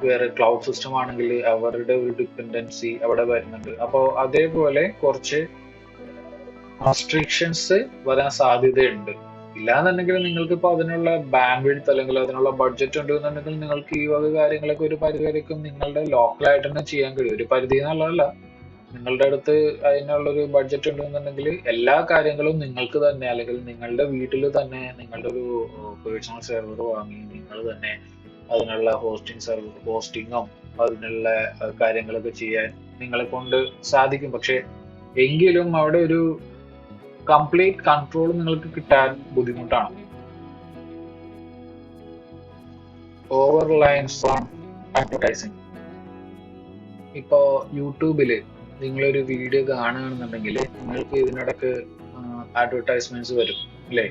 വേറെ ക്ലൗഡ് സിസ്റ്റം ആണെങ്കിൽ അവരുടെ ഒരു ഡിപ്പെൻഡൻസി അവിടെ വരുന്നുണ്ട്. അപ്പോൾ അതേപോലെ കുറച്ച് റെസ്ട്രിക്ഷൻസ് വരാൻ സാധ്യതയുണ്ട്. ഇല്ലാന്നുണ്ടെങ്കിൽ നിങ്ങൾക്ക് ഇപ്പോൾ അതിനുള്ള ബാൻഡ് വിഡ്ത്ത് അല്ലെങ്കിൽ അതിനുള്ള ബഡ്ജറ്റ് ഉണ്ട് എന്നുണ്ടെങ്കിൽ നിങ്ങൾക്ക് ഈ വക കാര്യങ്ങളൊക്കെ ഒരു പരിധി വരയ്ക്കും നിങ്ങളുടെ ലോക്കലായിട്ട് തന്നെ ചെയ്യാൻ കഴിയും. ഒരു പരിധി എന്നുള്ളതല്ല, നിങ്ങളുടെ അടുത്ത് അതിനുള്ളൊരു ബഡ്ജറ്റ് ഉണ്ടെന്നുണ്ടെങ്കിൽ എല്ലാ കാര്യങ്ങളും നിങ്ങൾക്ക് തന്നെ അല്ലെങ്കിൽ നിങ്ങളുടെ വീട്ടിൽ തന്നെ നിങ്ങളുടെ ഒരു പേഴ്സണൽ സെർവർ വാങ്ങി നിങ്ങൾ തന്നെ അതിനുള്ള ഹോസ്റ്റിങ്ങും അതിനുള്ള കാര്യങ്ങളൊക്കെ ചെയ്യാൻ നിങ്ങളെ കൊണ്ട് സാധിക്കും. പക്ഷെ എങ്കിലും അവിടെ ഒരു കംപ്ലീറ്റ് കൺട്രോൾ നിങ്ങൾക്ക് കിട്ടാൻ ബുദ്ധിമുട്ടാണ്. Over Reliance on advertising. ഇപ്പോ യൂട്യൂബില് നിങ്ങളൊരു വീഡിയോ കാണുകയാണെന്നുണ്ടെങ്കിൽ നിങ്ങൾക്ക് ഇതിനിടക്ക് അഡ്വർടൈസ്മെന്റ്സ് വരും, അല്ലേ?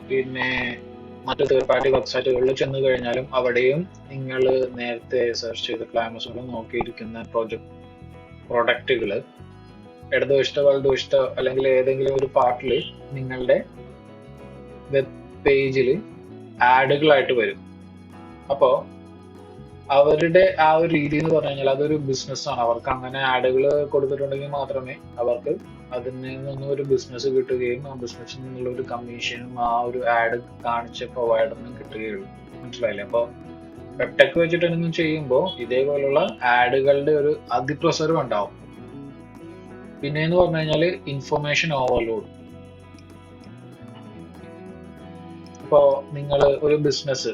പിന്നെ മറ്റു തേർഡ് പാർട്ടി വെബ്സൈറ്റുകളിൽ ചെന്ന് കഴിഞ്ഞാലും അവിടെയും നിങ്ങൾ നേരത്തെ സെർച്ച് ചെയ്ത് ആമസോണിൽ നോക്കിയിരിക്കുന്ന പ്രൊഡക്റ്റുകൾ ഇടതുവശത്തോ വലതുവശത്തോ അല്ലെങ്കിൽ ഏതെങ്കിലും ഒരു പാർട്ടിൽ നിങ്ങളുടെ വെബ് പേജിൽ ആഡുകളായിട്ട് വരും. അപ്പോ അവരുടെ ആ ഒരു രീതി എന്ന് പറഞ്ഞു കഴിഞ്ഞാൽ അതൊരു ബിസിനസ്സാണ്. അവർക്ക് അങ്ങനെ ആഡുകൾ കൊടുത്തിട്ടുണ്ടെങ്കിൽ മാത്രമേ അവർക്ക് അതിൽ നിന്നും ഒരു ബിസിനസ് കിട്ടുകയും ആ ബിസിനസ്സിൽ നിന്നുള്ള ഒരു കമ്മീഷനും ആ ഒരു ആഡ് കാണിച്ച പ്രൊവൈഡറിനും കിട്ടുകയുള്ളൂ. മനസ്സിലായില്ലേ? അപ്പോൾ വെബ് ടെക് വെച്ചിട്ട് എന്തെങ്കിലും ചെയ്യുമ്പോൾ ഇതേപോലുള്ള ആഡുകളുടെ ഒരു അതിപ്രസരം ഉണ്ടാവും. പിന്നെന്ന് പറഞ്ഞു കഴിഞ്ഞാൽ ഇൻഫർമേഷൻ ഓവർലോഡ്. ഇപ്പോ നിങ്ങൾ ഒരു ബിസിനസ്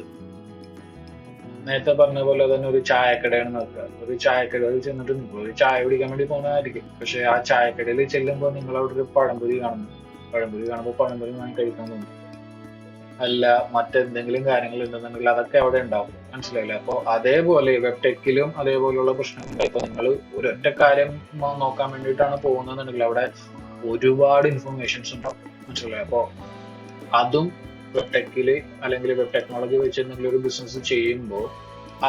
നേരത്തെ പറഞ്ഞ പോലെ തന്നെ ഒരു ചായക്കടയാണ് നോക്കുക. ഒരു ചായക്കടയിൽ ചെന്നിട്ട് നിങ്ങൾ ഒരു ചായ കുടിക്കാൻ വേണ്ടി പോകുന്നതായിരിക്കും. പക്ഷെ ആ ചായക്കടയിൽ ചെല്ലുമ്പോൾ നിങ്ങൾ അവിടെ ഒരു പഴംപൊരി കാണുന്നു. പഴംപൊരി കാണുമ്പോൾ പഴംപൊരി വാങ്ങി കഴിക്കാൻ തോന്നും. അല്ല മറ്റെന്തെങ്കിലും കാര്യങ്ങൾ ഉണ്ടെന്നുണ്ടെങ്കിൽ അതൊക്കെ അവിടെ ഉണ്ടാവും. മനസ്സിലായില്ലേ? അപ്പോൾ അതേപോലെ വെബ് ടെക്കിലും അതേപോലെയുള്ള പ്രശ്നങ്ങളുണ്ട്. ഇപ്പൊ നിങ്ങൾ ഒരൊറ്റ കാര്യം നോക്കാൻ വേണ്ടിയിട്ടാണ് പോകുന്നതെന്നുണ്ടെങ്കിൽ അവിടെ ഒരുപാട് ഇൻഫർമേഷൻസ് ഉണ്ടാവും. മനസ്സിലായി? അപ്പോൾ അതും വെബ് ടെക്കില് അല്ലെങ്കിൽ വെബ് ടെക്നോളജി വെച്ച് എന്തെങ്കിലും ഒരു ബിസിനസ് ചെയ്യുമ്പോൾ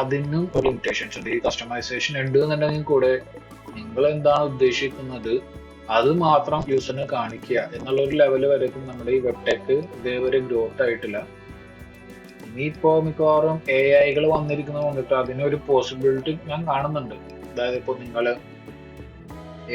അതിനും ഒരു ലിമിറ്റേഷൻസ് ഉണ്ട്. ഈ കസ്റ്റമൈസേഷൻ ഉണ്ട് എന്നുണ്ടെങ്കിൽ കൂടെ നിങ്ങൾ എന്താണ് ഉദ്ദേശിക്കുന്നത് അത് മാത്രം യൂസറിന് കാണിക്കുക എന്നുള്ള ഒരു ലെവൽ വരേക്കും നമ്മുടെ ഈ വെബ് ടെക് ഇതേവരെ ഗ്രോത്ത് ആയിട്ടില്ല. ഇനിയിപ്പോ മിക്കവാറും AI വന്നിരിക്കുന്നത് കൊണ്ടിട്ട് അതിനൊരു പോസിബിലിറ്റി ഞാൻ കാണുന്നുണ്ട്. അതായത് ഇപ്പോൾ നിങ്ങൾ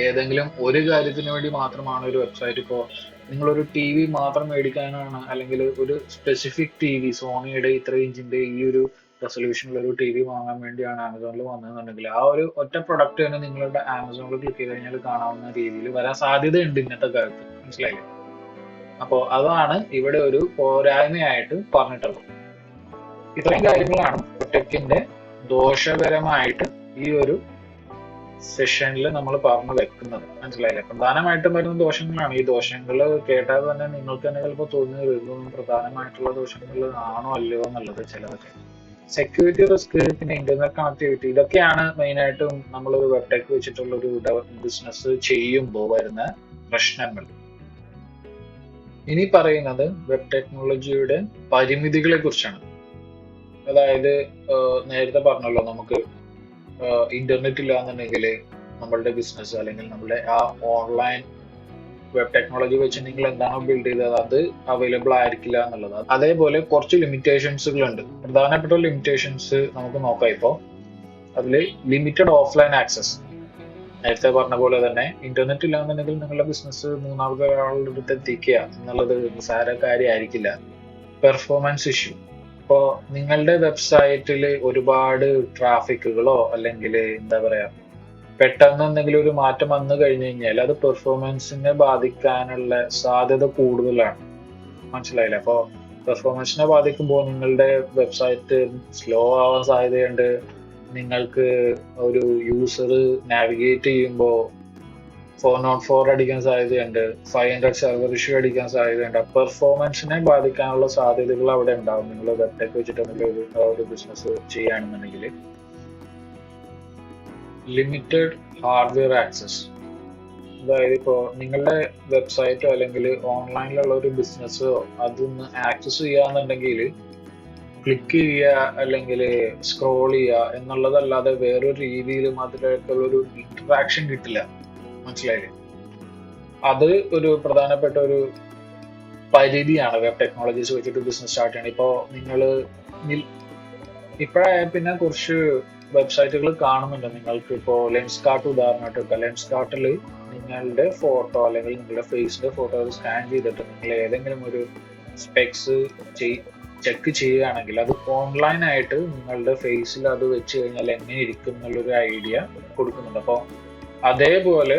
ഏതെങ്കിലും ഒരു കാര്യത്തിന് വേണ്ടി മാത്രമാണ് ഒരു വെബ്സൈറ്റ്, ഇപ്പോൾ നിങ്ങളൊരു TV മാത്രം മേടിക്കാനാണ് അല്ലെങ്കിൽ ഒരു സ്പെസിഫിക് TV സോണിയുടെ ഇത്ര ഇഞ്ചിന്റെ ഈ ഒരു റെസൊല്യൂഷനുള്ള ഒരു TV വാങ്ങാൻ വേണ്ടിയാണ് ആമസോണിൽ വന്നതെന്നുണ്ടെങ്കിൽ ആ ഒരു ഒറ്റ പ്രൊഡക്റ്റ് തന്നെ നിങ്ങളുടെ ആമസോണിൽ ക്ലിക്ക് ചെയ്ത് കഴിഞ്ഞാൽ കാണാവുന്ന രീതിയിൽ വരാൻ സാധ്യതയുണ്ട് ഇന്നത്തെ കാലത്ത്. മനസ്സിലായില്ലേ? അപ്പോൾ അതാണ് ഇവിടെ ഒരു പോരായ്മയായിട്ട് പറഞ്ഞിട്ടുള്ളത്. ഇത്രയും കാര്യങ്ങളാണ് ടെക്കിന്റെ ദോഷകരമായിട്ട് ഈ ഒരു സെഷനിൽ നമ്മൾ പറഞ്ഞു വെക്കുന്നത്. മനസ്സിലായില്ലേ? പ്രധാനമായിട്ടും വരുന്ന ദോഷങ്ങളാണ്. ഈ ദോഷങ്ങൾ കേട്ടാൽ തന്നെ നിങ്ങൾക്ക് തന്നെ ചിലപ്പോൾ തോന്നി വരുന്നതും പ്രധാനമായിട്ടുള്ള ദോഷങ്ങൾ ആണോ അല്ലയോ എന്നുള്ളത്. ചിലതൊക്കെ സെക്യൂരിറ്റി റിസ്ക്, പിന്നെ ഇന്റർനെറ്റ് കണക്ടിവിറ്റി, ഇതൊക്കെയാണ് മെയിൻ ആയിട്ടും നമ്മളൊരു വെബ് ടെക് വെച്ചിട്ടുള്ള ഒരു ബിസിനസ് ചെയ്യുമ്പോൾ വരുന്ന പ്രശ്നങ്ങൾ. ഇനി പറയുന്നത് വെബ് ടെക്നോളജിയുടെ പരിമിതികളെ കുറിച്ചാണ്. അതായത് നേരത്തെ പറഞ്ഞല്ലോ, നമുക്ക് ഇന്റർനെറ്റ് ഇല്ലാന്നുണ്ടെങ്കിൽ നമ്മളുടെ ബിസിനസ് അല്ലെങ്കിൽ നമ്മുടെ ആ ഓൺലൈൻ വെബ് ടെക്നോളജി വെച്ച് നിങ്ങൾ എന്താണോ ബിൽഡ് ചെയ്തത് അത് അവൈലബിൾ ആയിരിക്കില്ല എന്നുള്ളത്. അതേപോലെ കുറച്ച് ലിമിറ്റേഷൻസുകളുണ്ട്. പ്രധാനപ്പെട്ട ലിമിറ്റേഷൻസ് നമുക്ക് നോക്കാം. ഇപ്പോൾ അതിൽ ലിമിറ്റഡ് ഓഫ്ലൈൻ ആക്സസ്. നേരത്തെ പറഞ്ഞ പോലെ തന്നെ ഇന്റർനെറ്റ് ഇല്ലാന്നുണ്ടെങ്കിൽ നിങ്ങളുടെ ബിസിനസ് മൂന്നാമത്തെ ഒരാളുടെ അടുത്ത് എത്തിക്കുക എന്നുള്ളത് നിസ്സാര കാര്യമായിരിക്കില്ല. Performance issue. ഇപ്പോൾ നിങ്ങളുടെ വെബ്സൈറ്റിൽ ഒരുപാട് ട്രാഫിക്കുകളോ അല്ലെങ്കിൽ എന്താ പറയാ, പെട്ടെന്ന് എന്തെങ്കിലും ഒരു മാറ്റം വന്നു കഴിഞ്ഞു കഴിഞ്ഞാൽ അത് പെർഫോമൻസിനെ ബാധിക്കാനുള്ള സാധ്യത കൂടുതലാണ്. മനസ്സിലായില്ലേ? അപ്പോൾ പെർഫോമൻസിനെ ബാധിക്കുമ്പോൾ നിങ്ങളുടെ വെബ്സൈറ്റ് സ്ലോ ആവാൻ സാധ്യതയുണ്ട്. നിങ്ങൾക്ക് ഒരു യൂസർ നാവിഗേറ്റ് ചെയ്യുമ്പോൾ 404 അടിക്കാൻ സാധ്യതയുണ്ട്. 500 സെർവർ ഇഷ്യൂ അടിക്കാൻ സാധ്യതയുണ്ട്. പെർഫോമൻസിനെ ബാധിക്കാനുള്ള സാധ്യതകൾ അവിടെ ഉണ്ടാവും. നിങ്ങൾ വെബ് ടെക് വെച്ചിട്ട് ഒരു ബിസിനസ് ചെയ്യുകയാണെന്നുണ്ടെങ്കിൽ. Limited hardware access. അതായത് ഇപ്പോൾ നിങ്ങളുടെ വെബ്സൈറ്റോ അല്ലെങ്കിൽ ഓൺലൈനിലുള്ള ഒരു ബിസിനസ്സോ അതൊന്ന് ആക്സസ് ചെയ്യാന്നുണ്ടെങ്കിൽ ക്ലിക്ക് ചെയ്യുക അല്ലെങ്കിൽ സ്ക്രോൾ ചെയ്യുക എന്നുള്ളതല്ലാതെ വേറൊരു രീതിയിലും അതിലേക്കുള്ള ഒരു ഇന്ററാക്ഷൻ കിട്ടില്ല. മനസ്സിലായില്ലേ? അത് ഒരു പ്രധാനപ്പെട്ട ഒരു പരിധിയാണ് വെബ് ടെക്നോളജീസ് വെച്ചിട്ട് ബിസിനസ് സ്റ്റാർട്ട് ചെയ്യണം. ഇപ്പോൾ നിങ്ങൾ ഇപ്പോഴായ പിന്നെ കുറച്ച് വെബ്സൈറ്റുകൾ കാണുന്നുണ്ട്. നിങ്ങൾക്ക് ഇപ്പോൾ ലെൻസ് കാർട്ട് ഉദാഹരണമായിട്ട് എടുക്കാം. ലെൻസ് കാർട്ടിൽ നിങ്ങളുടെ ഫോട്ടോ അല്ലെങ്കിൽ നിങ്ങളുടെ ഫേസിന്റെ ഫോട്ടോ സ്കാൻ ചെയ്തിട്ട് നിങ്ങൾ ഏതെങ്കിലും ഒരു സ്പെക്സ് ചെക്ക് ചെയ്യുകയാണെങ്കിൽ അത് ഓൺലൈനായിട്ട് നിങ്ങളുടെ ഫേസിൽ അത് വെച്ച് കഴിഞ്ഞാൽ എങ്ങനെ ഇരിക്കും എന്നുള്ളൊരു ഐഡിയ കൊടുക്കുന്നുണ്ട്. അപ്പോൾ അതേപോലെ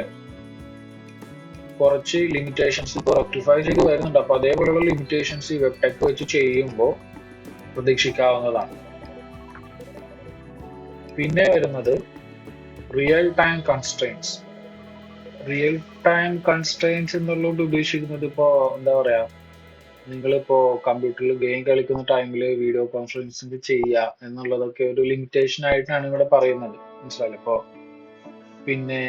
കുറച്ച് ലിമിറ്റേഷൻസ് ഇപ്പോൾ റെക്ടിഫൈ ചെയ്ത് വരുന്നുണ്ട്. അപ്പോൾ അതേപോലെയുള്ള ലിമിറ്റേഷൻസ് ഈ വെബ് ടെക് വെച്ച് ചെയ്യുമ്പോൾ പ്രതീക്ഷിക്കാവുന്നതാണ്. പിന്നെ വരുന്നത് real time constraints. Real time constraints എന്നുള്ളത് ഉദ്ദേശിക്കുന്നത് ഇപ്പോൾ എന്താ പറയാ, നിങ്ങളിപ്പോ കമ്പ്യൂട്ടറിൽ ഗെയിം കളിക്കുന്ന ടൈമിൽ വീഡിയോ കോൺഫറൻസിങ് ചെയ്യുക എന്നുള്ളതൊക്കെ ഒരു ലിമിറ്റേഷൻ ആയിട്ടാണ് ഇവിടെ പറയുന്നത്. മനസ്സിലായില്ലേ? ഇപ്പോൾ പിന്നെ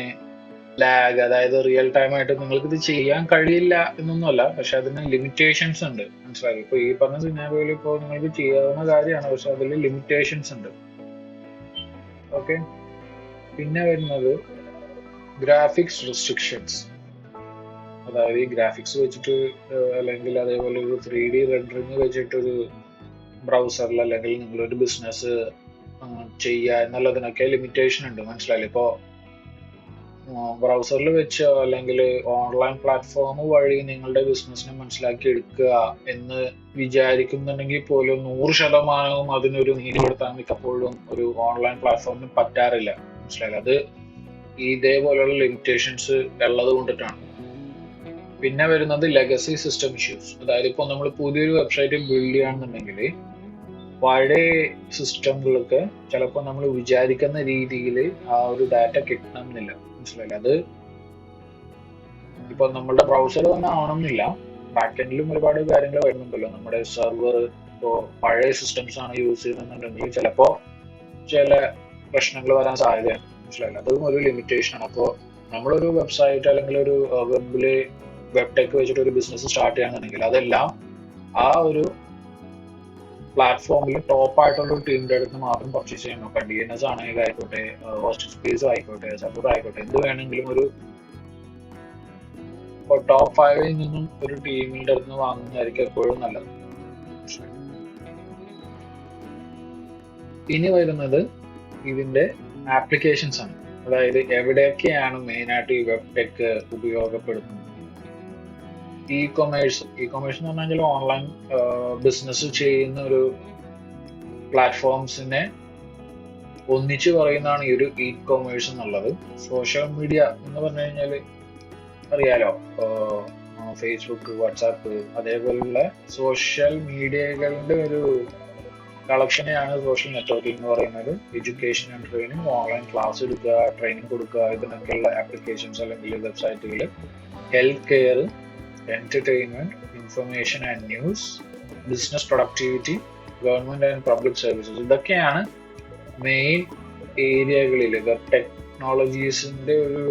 ലാഗ്, അതായത് റിയൽ ടൈം ആയിട്ട് നിങ്ങൾക്ക് ഇത് ചെയ്യാൻ കഴിയില്ല എന്നൊന്നുമല്ല, പക്ഷെ അതിന് ലിമിറ്റേഷൻസ് ഉണ്ട്. മനസ്സിലായി? ഇപ്പൊ ഈ പറഞ്ഞ സിനാരിയോയിൽ ഇപ്പോൾ നിങ്ങൾക്ക് ചെയ്യാവുന്ന കാര്യമാണ്, പക്ഷെ അതിൽ ലിമിറ്റേഷൻസ് ഉണ്ട്. ഓക്കെ. പിന്നെ വരുന്നത് ഗ്രാഫിക്സ് റെസ്ട്രിക്ഷൻസ്. അതായത് ഈ ഗ്രാഫിക്സ് വെച്ചിട്ട് അല്ലെങ്കിൽ അതേപോലെ ഒരു 3D റെൻഡറിങ് വെച്ചിട്ടൊരു ബ്രൗസറിൽ അല്ലെങ്കിൽ നിങ്ങളൊരു ബിസിനസ് ചെയ്യുക എന്നുള്ളതിനൊക്കെ ലിമിറ്റേഷൻ ഉണ്ട്. മനസ്സിലായില്ലേ? ഇപ്പോൾ ബ്രൗസറിൽ വെച്ച് അല്ലെങ്കിൽ ഓൺലൈൻ പ്ലാറ്റ്ഫോം വഴി നിങ്ങളുടെ ബിസിനസ്സിനെ മനസ്സിലാക്കി എടുക്കുക എന്ന് വിചാരിക്കുന്നുണ്ടെങ്കിൽ പോലും 100% അതിനൊരു നീതിപ്പെടുത്താൻ മിക്കപ്പോഴും ഒരു ഓൺലൈൻ പ്ലാറ്റ്ഫോമിന് പറ്റാറില്ല. മനസ്സിലായില്ലേ? അത് ഇതേപോലെയുള്ള ലിമിറ്റേഷൻസ് ഉള്ളത് കൊണ്ടിട്ടാണ്. പിന്നെ വരുന്നത് ലെഗസി സിസ്റ്റം ഇഷ്യൂസ്. അതായത് ഇപ്പോൾ നമ്മൾ പുതിയൊരു വെബ്സൈറ്റ് ബിൽഡ് ചെയ്യുകയാണെന്നുണ്ടെങ്കിൽ പഴയ സിസ്റ്റങ്ങളൊക്കെ ചിലപ്പോൾ നമ്മൾ വിചാരിക്കുന്ന രീതിയിൽ ആ ഒരു ഡാറ്റ കിട്ടണമെന്നില്ല. മനസ്സിലായില്ല? അത് ഇപ്പൊ നമ്മളുടെ ബ്രൗസർ തന്നെ ആവണമെന്നില്ല, ബാക്ക് എൻഡിലും ഒരുപാട് കാര്യങ്ങൾ വരുന്നുണ്ടല്ലോ. നമ്മുടെ സെർവർ ഇപ്പോൾ പഴയ സിസ്റ്റംസ് ആണ് യൂസ് ചെയ്യുന്നുണ്ടെങ്കിൽ ചിലപ്പോൾ ചില പ്രശ്നങ്ങൾ വരാൻ സാധ്യതയാണ്. മനസ്സിലായില്ല? അതും ഒരു ലിമിറ്റേഷൻ ആണ്. അപ്പോൾ നമ്മളൊരു വെബ്സൈറ്റ് അല്ലെങ്കിൽ ഒരു വെബ് ടെക് വെച്ചിട്ട് ഒരു ബിസിനസ് സ്റ്റാർട്ട് ചെയ്യാന്നുണ്ടെങ്കിൽ അതെല്ലാം ആ ഒരു പ്ലാറ്റ്ഫോമിൽ ടോപ്പ് ആയിട്ടുള്ള ഒരു ടീമിന്റെ അടുത്ത് മാത്രം പർച്ചേസ് ചെയ്യാൻ നോക്കാം. DNS ആണെങ്കിൽ ആയിക്കോട്ടെ, ഹോസ്റ്റിംഗ് സ്പേസ് ആയിക്കോട്ടെ, സപ്പോർട്ട് ആയിക്കോട്ടെ, എന്ത് വേണമെങ്കിലും ഒരു ടോപ്പ് 5 നിന്നും ഒരു ടീമിന്റെ അടുത്ത് വാങ്ങുന്നതായിരിക്കും എപ്പോഴും നല്ലത്. ഇനി വരുന്നത് ഇതിന്റെ ആപ്ലിക്കേഷൻസ് ആണ്. അതായത് എവിടെയൊക്കെയാണ് മെയിനായിട്ട് ഈ വെബ് ടെക് ഉപയോഗപ്പെടുത്തുന്നത്. ഇ-കൊമേഴ്സ് എന്ന് പറഞ്ഞാൽ ഓൺലൈൻ ബിസിനസ് ചെയ്യുന്ന ഒരു പ്ലാറ്റ്ഫോംസിനെ ഒന്നിച്ച് പറയുന്നതാണ് ഈ ഒരു ഇ-കൊമേഴ്സ് എന്നുള്ളത്. സോഷ്യൽ മീഡിയ എന്ന് പറഞ്ഞു കഴിഞ്ഞാൽ അറിയാലോ, ഫേസ്ബുക്ക്, വാട്സാപ്പ്, അതേപോലുള്ള സോഷ്യൽ മീഡിയകളുടെ ഒരു കളക്ഷനെയാണ് സോഷ്യൽ നെറ്റ്വർക്കിംഗ് എന്ന് പറയുന്നത്. Education and training, online class എടുക്കുക, ട്രെയിനിങ് കൊടുക്കുക, ഇതിനൊക്കെയുള്ള ആപ്ലിക്കേഷൻസ് അല്ലെങ്കിൽ വെബ്സൈറ്റുകൾ. Health care, entertainment, information and news, business productivity, government and public services. ഇതൊക്കെയാണ് മെയിൻ ഏരിയകളിൽ വെബ് ടെക്നോളജീസിന്റെ ഒരു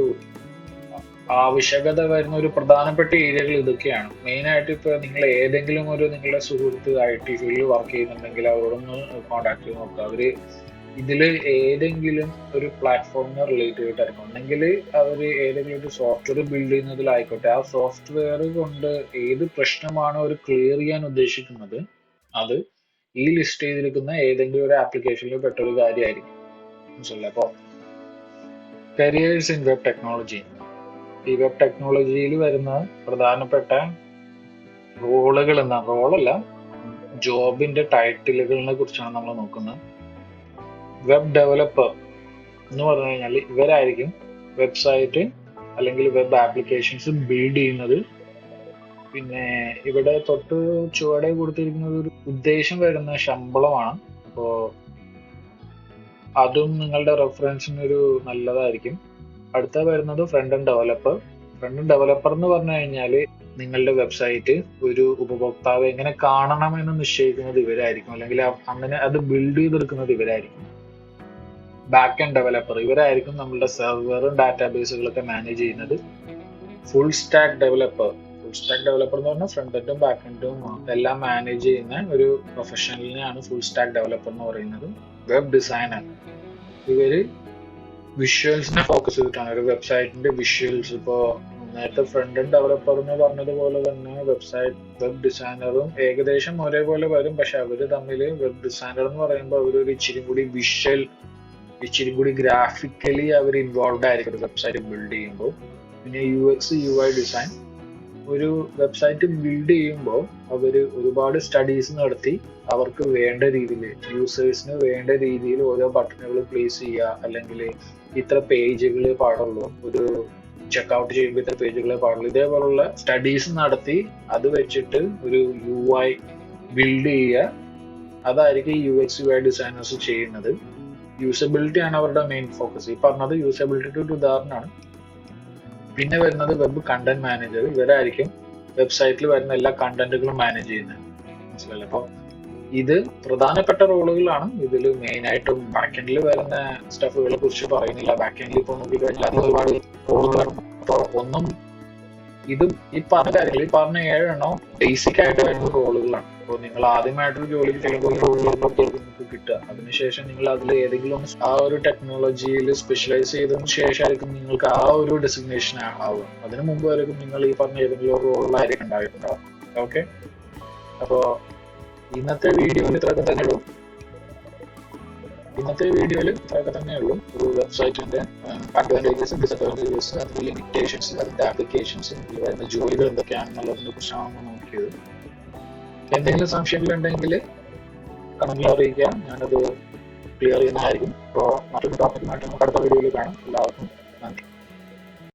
ആവശ്യകത വരുന്ന ഒരു പ്രധാനപ്പെട്ട ഏരിയകൾ ഇതൊക്കെയാണ്. മെയിനായിട്ട് ഇപ്പോൾ നിങ്ങൾ ഏതെങ്കിലും ഒരു നിങ്ങളുടെ സുഹൃത്ത് IT ഫീൽഡിൽ വർക്ക് ചെയ്യുന്നുണ്ടെങ്കിൽ അവരോടൊന്ന് കോൺടാക്ട് ചെയ്ത് നോക്കുക. അവര് ഇതിൽ ഏതെങ്കിലും ഒരു പ്ലാറ്റ്ഫോമിനെ റിലേറ്റ് ചെയ്തിട്ടായിരിക്കും. ഒന്നെങ്കിൽ അവർ ഏതെങ്കിലും ഒരു സോഫ്റ്റ്വെയർ ബിൽഡ് ചെയ്യുന്നതിലായിക്കോട്ടെ, ആ സോഫ്റ്റ്വെയർ കൊണ്ട് ഏത് പ്രശ്നമാണോ അവർ ക്ലിയർ ചെയ്യാൻ ഉദ്ദേശിക്കുന്നത് അത് ഈ ലിസ്റ്റ് ചെയ്തിരിക്കുന്ന ഏതെങ്കിലും ഒരു ആപ്ലിക്കേഷനിൽ പെട്ട ഒരു കാര്യമായിരിക്കും. മനസ്സിലായി? അപ്പോൾ കരിയേഴ്സ് ഇൻ വെബ് ടെക്നോളജി, ഈ വെബ് ടെക്നോളജിയിൽ വരുന്ന പ്രധാനപ്പെട്ട റോളുകൾ എന്താ, റോളല്ല ജോബിന്റെ ടൈറ്റിലുകളെ കുറിച്ചാണ് നമ്മൾ നോക്കുന്നത്. വെബ് ഡെവലപ്പർ എന്ന് പറഞ്ഞു കഴിഞ്ഞാൽ ഇവരായിരിക്കും വെബ്സൈറ്റ് അല്ലെങ്കിൽ വെബ് ആപ്ലിക്കേഷൻസ് ബിൽഡ് ചെയ്യുന്നത്. പിന്നെ ഇവിടെ തൊട്ട് ചുവടെ കൊടുത്തിരിക്കുന്നത് ഒരു ഉദ്ദേശം വരുന്ന ശമ്പളമാണ്. അപ്പോൾ അതും നിങ്ങളുടെ റെഫറൻസിന് ഒരു നല്ലതായിരിക്കും. അടുത്ത വരുന്നത് front end developer. Front end developer എന്ന് പറഞ്ഞു കഴിഞ്ഞാൽ നിങ്ങളുടെ വെബ്സൈറ്റ് ഒരു ഉപഭോക്താവ് എങ്ങനെ കാണണമെന്ന് നിശ്ചയിക്കുന്നത് ഇവരായിരിക്കും, അല്ലെങ്കിൽ അങ്ങനെ അത് ബിൽഡ് ചെയ്തെടുക്കുന്നത് ഇവരായിരിക്കും. ബാക്ക് എൻഡ് ഡെവലപ്പർ ഇവരായിരിക്കും നമ്മളുടെ സെർവറും ഡാറ്റാബേസുകളൊക്കെ മാനേജ് ചെയ്യുന്നത്. ഫുൾ സ്റ്റാക്ക് ഡെവലപ്പർ എന്ന് പറഞ്ഞാൽ ഫ്രണ്ട് എൻഡും ബാക്ക് എൻഡും എല്ലാം മാനേജ് ചെയ്യുന്ന ഒരു പ്രൊഫഷണലിനെയാണ് ഫുൾ സ്റ്റാക്ക് ഡെവലപ്പർ എന്ന് പറയുന്നത്. വെബ് ഡിസൈനർ ഇവര് വിഷ്വൽസിനെ ഫോക്കസ് ചെയ്തിട്ടാണ് ഒരു വെബ്സൈറ്റിന്റെ വിഷ്വൽസ്. ഇപ്പോൾ നേരത്തെ ഫ്രണ്ട് എൻഡ് ഡെവലപ്പർ എന്ന് പറഞ്ഞതുപോലെ തന്നെ വെബ് ഡിസൈനറും ഏകദേശം ഒരേപോലെ വരും. പക്ഷെ അവര് തമ്മിൽ വെബ് ഡിസൈനർ എന്ന് പറയുമ്പോൾ അവരൊരു ഇച്ചിരി കൂടി വിഷ്വൽ, ഇച്ചിരി കൂടി ഗ്രാഫിക്കലി അവർ ഇൻവോൾവ് ആയിരിക്കും വെബ്സൈറ്റ് ബിൽഡ് ചെയ്യുമ്പോൾ. പിന്നെ UX UI ഡിസൈൻ, ഒരു വെബ്സൈറ്റ് ബിൽഡ് ചെയ്യുമ്പോൾ അവർ ഒരുപാട് സ്റ്റഡീസ് നടത്തി അവർക്ക് വേണ്ട രീതിയിൽ, യൂസേഴ്സിന് വേണ്ട രീതിയിൽ ഓരോ ബട്ടണുകൾ പ്ലേസ് ചെയ്യുക, അല്ലെങ്കിൽ ഇത്ര പേജുകൾ പാടുള്ളൂ, ഒരു ചെക്ക്ഔട്ട് ചെയ്യുമ്പോൾ ഇത്ര പേജുകളെ പാടുള്ളൂ, ഇതേപോലുള്ള സ്റ്റഡീസ് നടത്തി അത് വെച്ചിട്ട് ഒരു UI ബിൽഡ് ചെയ്യുക. അതായിരിക്കും UX UI ഡിസൈനേഴ്സ് ചെയ്യുന്നത്. യൂസബിലിറ്റി ആണ് അവരുടെ മെയിൻ ഫോക്കസ്. ഈ പറഞ്ഞത് യൂസബിലിറ്റി ഒരു ഉദാഹരണമാണ്. പിന്നെ വരുന്നത് വെബ് കണ്ടന്റ് മാനേജർ. ഇവരായിരിക്കും വെബ്സൈറ്റിൽ വരുന്ന എല്ലാ കണ്ടന്റുകളും മാനേജ് ചെയ്യുന്നത്. മനസ്സിലല്ലേ? അപ്പോൾ ഇത് പ്രധാനപ്പെട്ട റോളുകളാണ്. ഇതിൽ മെയിൻ ആയിട്ടും ബാക്കെൻഡിൽ വരുന്ന സ്റ്റഫുകളെ കുറിച്ച് പറയുന്നില്ല. ബാക്കെൻഡിൽ ഇപ്പോൾ നോക്കിക്കഴിഞ്ഞാൽ ഒരുപാട് റോളുകളാണ്. അപ്പോൾ ഒന്നും ഇതും ഈ പറഞ്ഞ കാര്യങ്ങൾ, ഈ പറഞ്ഞ 7 എണ്ണം ബേസിക് ആയിട്ട് വരുന്ന റോളുകളാണ്. അപ്പോൾ നിങ്ങൾ ആദ്യമായിട്ടൊരു ജോലിക്ക് ചെല്ലുമ്പോൾ ഈ റോളുകളൊക്കെ നിങ്ങൾക്ക് കിട്ടുക. അതിനുശേഷം നിങ്ങൾ അതിൽ ഏതെങ്കിലും ആ ഒരു ടെക്നോളജിയിൽ സ്പെഷ്യലൈസ് ചെയ്തതിന് ശേഷമായിരിക്കും നിങ്ങൾക്ക് ആ ഒരു ഡെസിഗ്നേഷൻ ആവുക. അതിനു മുമ്പായിരിക്കും നിങ്ങൾ ഈ പറഞ്ഞ ഏതെങ്കിലും ഒരു റോളിലായിരിക്കും ഉണ്ടായിട്ടുണ്ടാവുക. ഓക്കെ, അപ്പോൾ ഇന്നത്തെ വീഡിയോയിൽ ഇത്രയൊക്കെ തന്നെ ഉള്ളൂ. ഒരു വെബ്സൈറ്റിന്റെ അഡ്വാൻറ്റേജസ്, ഡിസഡ്വാൻറ്റേജസ്, അതിന്റെ ലിമിറ്റേഷൻസ്, അതിന്റെ ആപ്ലിക്കേഷൻസ്, വരുന്ന ജോലികൾ എന്തൊക്കെയാണെന്നുള്ളതിനെ കുറിച്ചാണ് നമ്മൾ നോക്കിയത്. എന്തെങ്കിലും സംശയങ്ങളുണ്ടെങ്കിൽ കമന്റിൽ അറിയിക്കുക, ഞാനത് ക്ലിയർ ചെയ്യുന്നതായിരിക്കും. അപ്പോൾ മറ്റൊരു ടോപ്പിക്കുമായിട്ട് നമുക്ക് അടുത്ത വീഡിയോയിൽ കാണാം. എല്ലാവർക്കും നന്ദി.